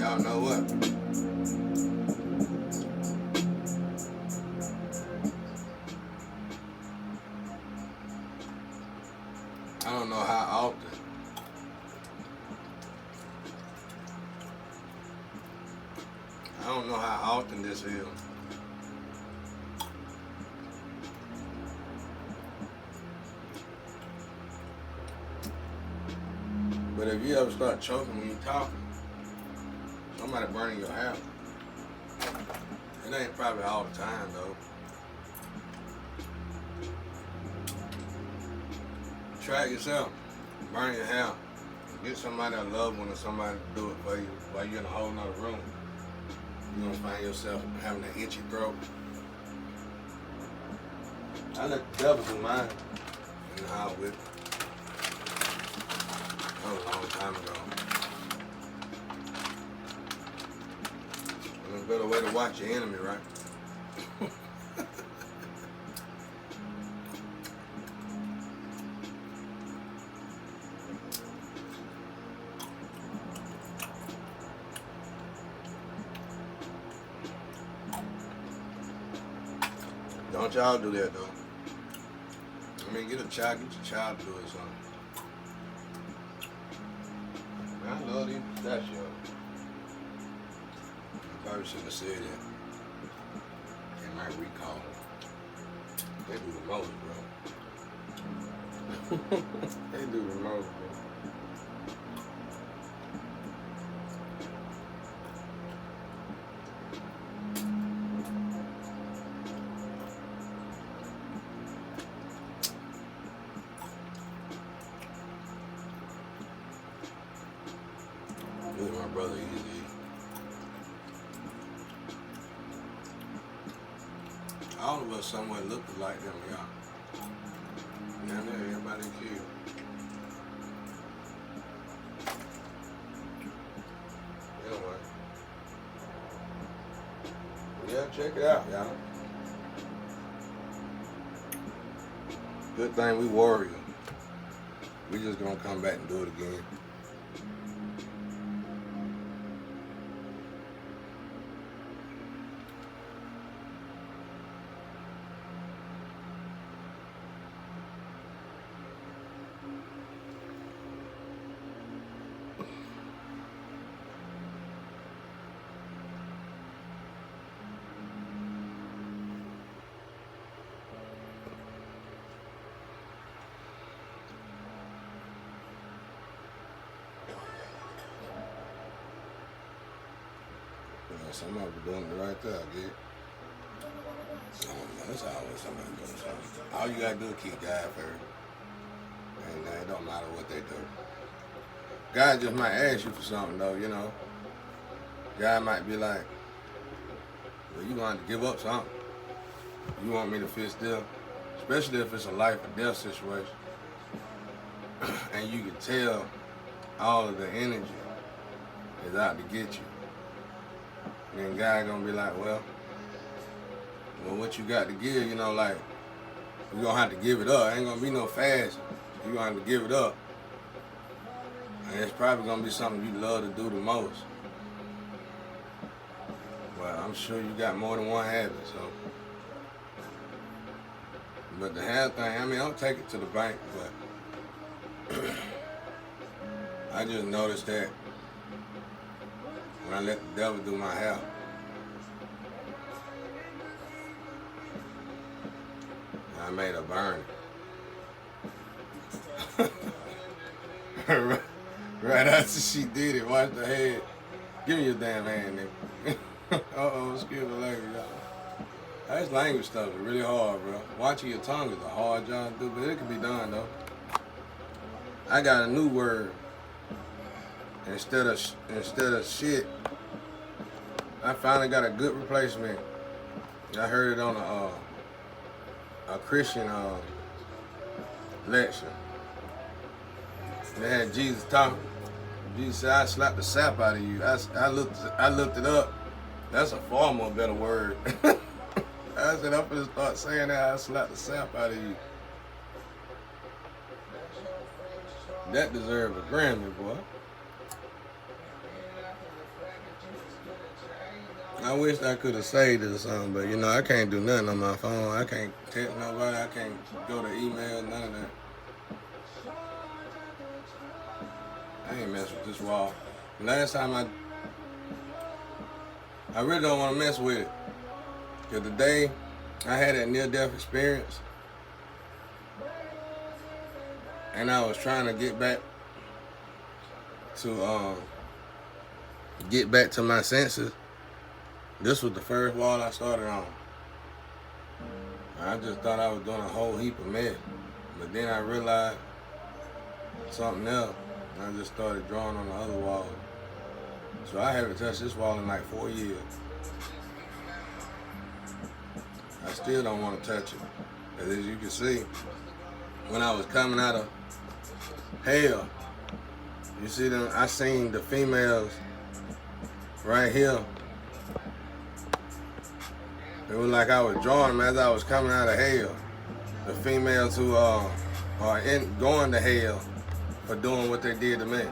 Y'all know what? I don't know how often this is. But if you ever start choking when you're talking, somebody burning your house. It ain't probably all the time though. Try it yourself. Burn your house. Get somebody, a loved one, or somebody to do it for you while you're in a whole nother room. You're gonna find yourself having an itchy throat. I let the devil do mine in the house with me. That was a long time ago. There's a better way to watch your enemy, right? Don't y'all do that though. I mean, get your child to do it something. Man, I love these pistachios. I probably shouldn't have said that. They might recall them. They do the most, bro. They do the most, bro. Look at my brother Easy. All of us somewhat look like them, y'all. Down there, everybody cute. Anyway. Yeah, check it out, y'all. Good thing we warriors. We just gonna come back and do it again. Some of them doing it right there, I get. That's always somebody doing something. All you gotta do is keep God first. And it don't matter what they do. God just might ask you for something though, you know. God might be like, well, you gonna have to give up something. You want me to fit still? Especially if it's a life or death situation. And you can tell all of the energy is out to get you. Then God gonna be like, well, what you got to give, you know, like, you're gonna have to give it up. Ain't gonna be no fast. You're gonna have to give it up. And it's probably gonna be something you love to do the most. Well, I'm sure you got more than one habit, so. But the hair thing, I mean, don't take it to the bank, but I just noticed that when I let the devil do my hair, I made her burn it. Right after she did it, watch the head. Give me your damn hand, nigga. Uh-oh, excuse my language, y'all. That's language stuff. It's really hard, bro. Watching your tongue is a hard job to do, but it can be done, though. I got a new word. Instead of shit, I finally got a good replacement. I heard it on a Christian lecture. They had Jesus talking. Jesus said, "I slapped the sap out of you." I looked it up. That's a far more better word. I said, I'm gonna start saying that. I slapped the sap out of you. That deserves a Grammy, boy. I wish I could have saved it or something, but you know, I can't do nothing on my phone. I can't text nobody. I can't go to email, none of that. I ain't mess with this wall. Last time I really don't want to mess with it. Cause the day I had that near-death experience, and I was trying to get back to my senses. This was the first wall I started on. I just thought I was doing a whole heap of mess, but then I realized something else. And I just started drawing on the other wall. So I haven't touched this wall in like 4 years. I still don't want to touch it. As you can see, when I was coming out of hell, you see them, I seen the females right here. It was like I was drawing them as I was coming out of hell. The females who are going to hell for doing what they did to me.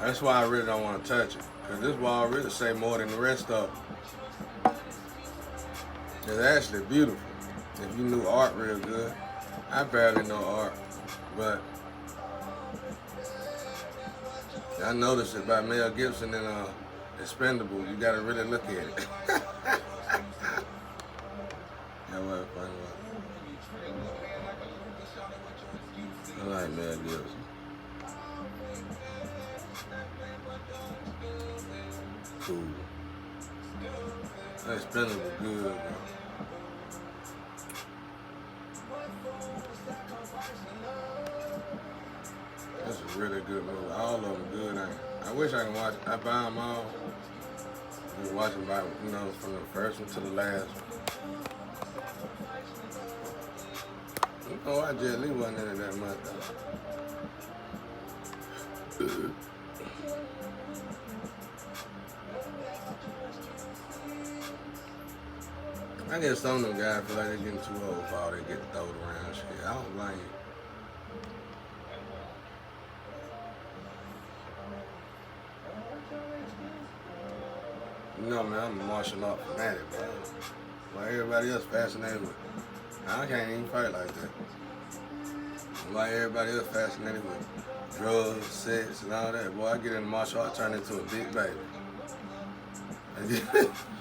That's why I really don't want to touch it. Because this wall really say more than the rest of it. It's actually beautiful. If you knew art real good. I barely know art. But I noticed it by Mel Gibson and Expendable. You got to really look at it. That was funny. I like Mel Gibson. Cool. That Expendable good, bro. That's a really good movie. All of them good. I wish I could watch. I buy them all. Just watch them by, you know, from the first one to the last one. Oh, I Jet Li wasn't in it that much though. I guess some of them guys feel like they're getting too old for all they get thrown around shit. I don't blame you. You know, man, I'm a martial art fanatic, bro. Why everybody else fascinated with I can't even fight like that. Like everybody else fascinated with drugs, sex, and all that. Boy, I get in martial art, turn into a big baby.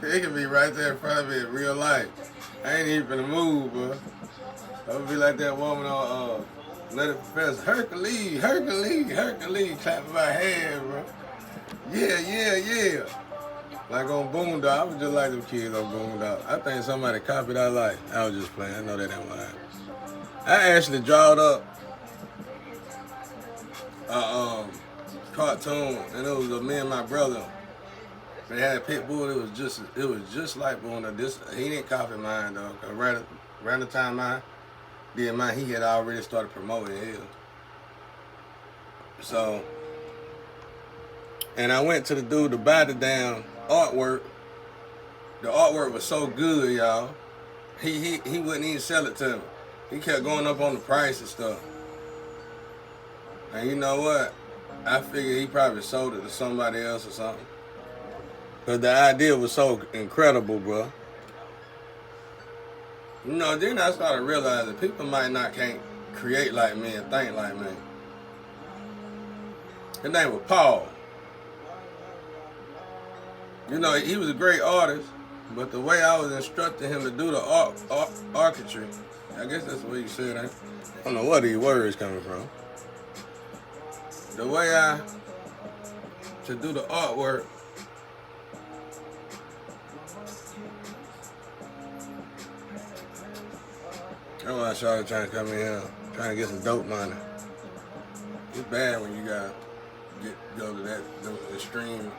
It can be right there in front of me in real life. I ain't even finna move, bro. I would be like that woman on Let It Professor. Hercules, Hercules, Hercules, clapping my hand, bro. Yeah. Like on Boondog, I was just like them kids on Boondog. I think somebody copied our life. I was just playing. I know that ain't what happened. I actually drawed up a cartoon, and it was me and my brother. They had a pit bull. It was just like Boondog. He didn't copy mine though. Cause around the time I did mine, he had already started promoting his. So, and I went to the dude to buy the damn artwork. The artwork was so good, y'all. He wouldn't even sell it to me. He kept going up on the price and stuff. And you know what? I figured he probably sold it to somebody else or something. Because the idea was so incredible, bro. You know, then I started realizing people can't create like me and think like me. His name was Paul. You know, he was a great artist, but the way I was instructing him to do the architecture, I guess that's the way you said it. I don't know where these words coming from. The way to do the artwork, that's why I started trying to come in here, trying to get some dope money. It's bad when you gotta go to that extreme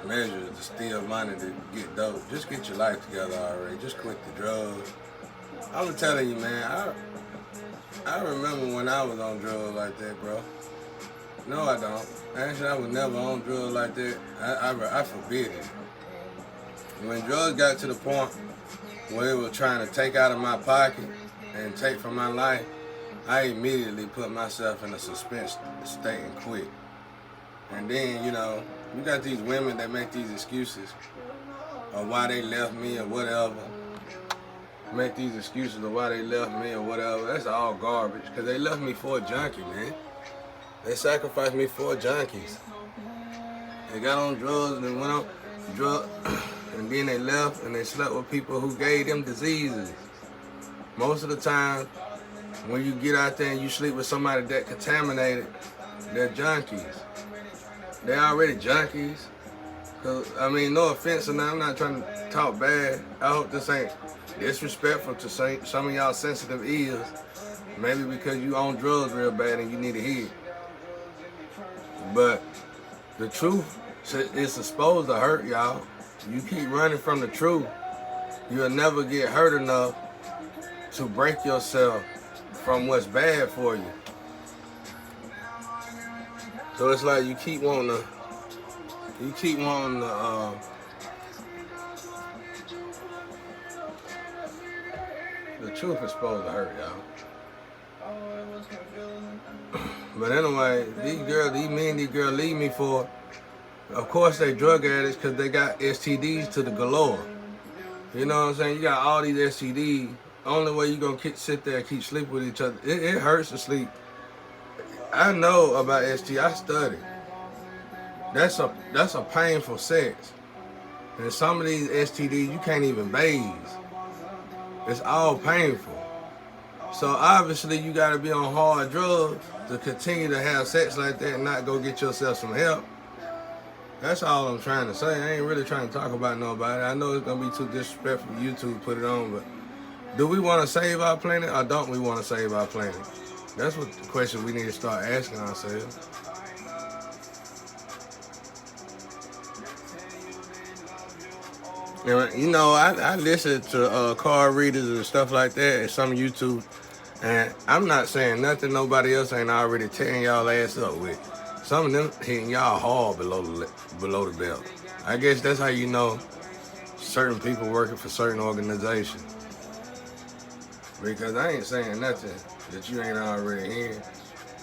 measures to steal money to get dope. Just get your life together already. Just quit the drugs. I'm telling you, man, I remember when I was on drugs like that, bro. No, I don't. Actually, I was never on drugs like that. I forbid it. When drugs got to the point where it was trying to take out of my pocket and take from my life, I immediately put myself in a suspense state and quit. And then, you know, you got these women that make these excuses or why they left me or whatever. Make these excuses of why they left me or whatever. That's all garbage. Because they left me for a junkie, man. They sacrificed me for junkies. They got on drugs and went on drugs. And then they left and they slept with people who gave them diseases. Most of the time, when you get out there and you sleep with somebody that contaminated, they're junkies. They're already junkies. Cause, I mean, no offense, and I'm not trying to talk bad. I hope this ain't disrespectful to some of y'all sensitive ears. Maybe because you on drugs real bad and you need to hear. But the truth is supposed to hurt y'all. You keep running from the truth, you'll never get hurt enough to break yourself from what's bad for you. So it's like you keep wanting to, the truth is supposed to hurt y'all. But anyway, these girls leave me for, of course they drug addicts because they got STDs to the galore. You know what I'm saying? You got all these STDs. Only way you gonna sit there and keep sleeping with each other. It hurts to sleep. I know about STD. I studied. That's a painful sex. And some of these STDs you can't even bathe. It's all painful. So obviously you gotta be on hard drugs to continue to have sex like that and not go get yourself some help. That's all I'm trying to say. I ain't really trying to talk about nobody. I know it's gonna be too disrespectful for YouTube to put it on, but do we want to save our planet or don't we want to save our planet? That's what the question we need to start asking ourselves. And, you know, I listen to card readers and stuff like that and some YouTube, and I'm not saying nothing nobody else ain't already tearing y'all ass up with. Some of them hitting y'all hard below the belt. I guess that's how you know certain people working for certain organizations. Because I ain't saying nothing that you ain't already hearing.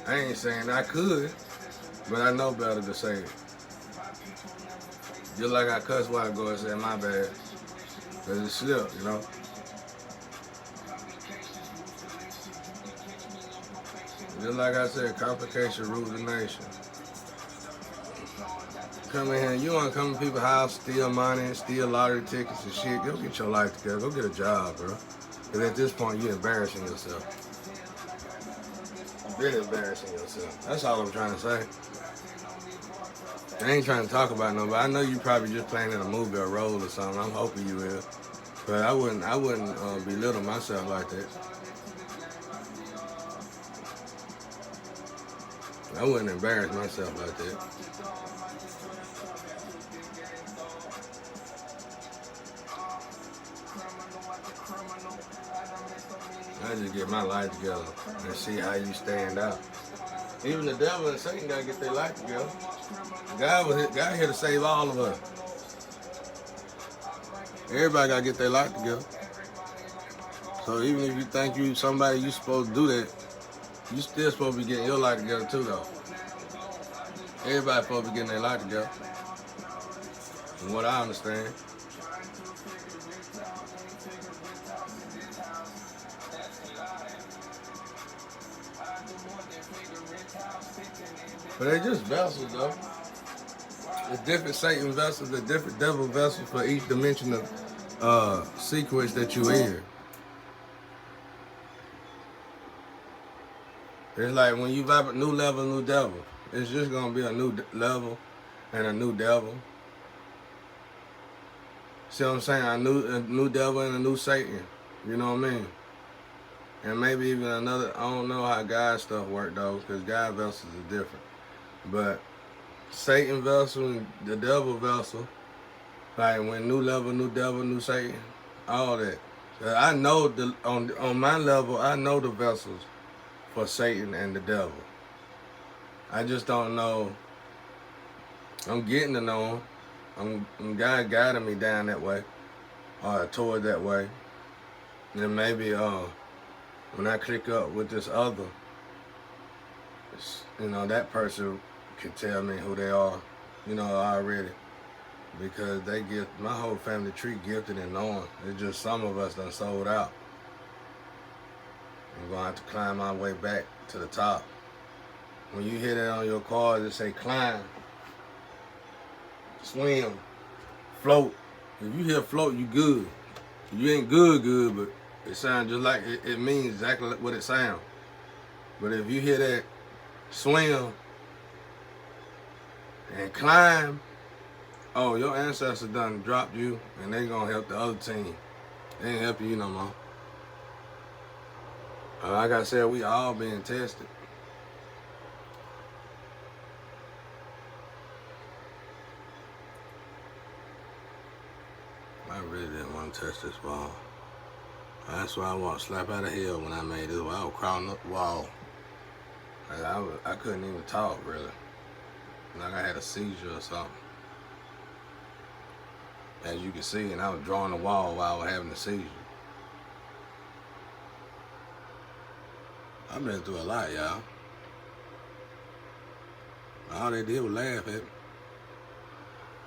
I ain't saying I could, but I know better to say it. Just like I cussed a while ago and said my bad. Because it slipped, you know. Just like I said, complication rules the nation. Come in here, you want to come to people's house, steal money, steal lottery tickets and shit, go get your life together. Go get a job, bro. Because at this point, you're embarrassing yourself. You're really embarrassing yourself. That's all I'm trying to say. I ain't trying to talk about nobody. I know you probably just playing in a movie or role or something. I'm hoping you will. But I wouldn't belittle myself like that. I wouldn't embarrass myself like that. I just get my life together and see how you stand out. Even the devil and Satan gotta get their life together. God here to save all of us. Everybody gotta get their life together. So even if you think you somebody you supposed to do that, you still supposed to be getting your life together too, though. Everybody supposed to be getting their life together. From what I understand. But they're just vessels, though. There's different Satan vessels, there's different devil vessels for each dimension of sequence that you in. It's like when you vibrate new level, new devil. It's just gonna be a new level and a new devil. See what I'm saying? A new devil and a new Satan. You know what I mean? And maybe even another. I don't know how God stuff work though, because God vessels are different. But Satan vessel and the devil vessel, like when new level, new devil, new Satan, all that. I know on my level, I know the vessels for Satan and the devil. I just don't know. I'm getting to know them. God guiding me down that way, or toward that way. And maybe when I click up with this other, you know, that person can tell me who they are, you know, already. because they get my whole family tree gifted and knowing. It's just some of us done sold out. I'm gonna have to climb my way back to the top. When you hear that on your card, it say climb, swim, float. If you hear float, you good. You ain't good, but it sounds just like it means exactly what it sounds. But if you hear that swim and climb, oh, your ancestors done dropped you, and they gonna help the other team. They ain't helping you no more. Like I said, we all being tested. I really didn't want to touch this wall. That's why I walked slap out of hell when I made this wall. I was crawling up the wall. I couldn't even talk, really. Like I had a seizure or something. As you can see, and I was drawing the wall while I was having a seizure. I've been through a lot, y'all. All they did was laugh at me.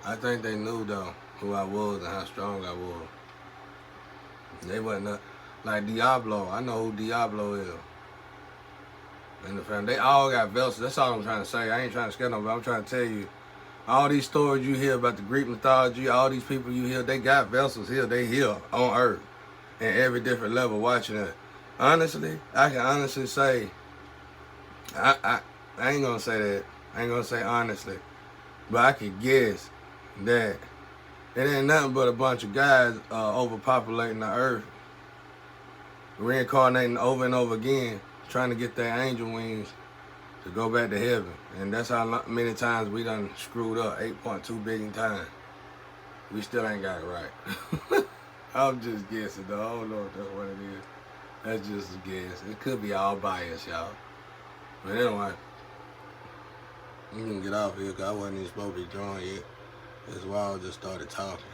I think they knew, though, who I was and how strong I was. They wasn't like Diablo. I know who Diablo is. And the family, they all got vessels. That's all I'm trying to say. I ain't trying to scare nobody. I'm trying to tell you, all these stories you hear about the Greek mythology, all these people you hear, they got vessels here. They here on Earth, in every different level, watching it. Honestly, I can honestly say, I ain't gonna say that. I ain't gonna say honestly, but I could guess that it ain't nothing but a bunch of guys overpopulating the Earth, reincarnating over and over again, trying to get their angel wings to go back to heaven. And that's how many times we done screwed up, 8.2 billion times. We still ain't got it right. I'm just guessing, though. I don't know if that's what it is. That's just a guess. It could be all biased, y'all. But anyway, I'm gonna get off here because I wasn't even supposed to be drawing yet. That's why I just started talking.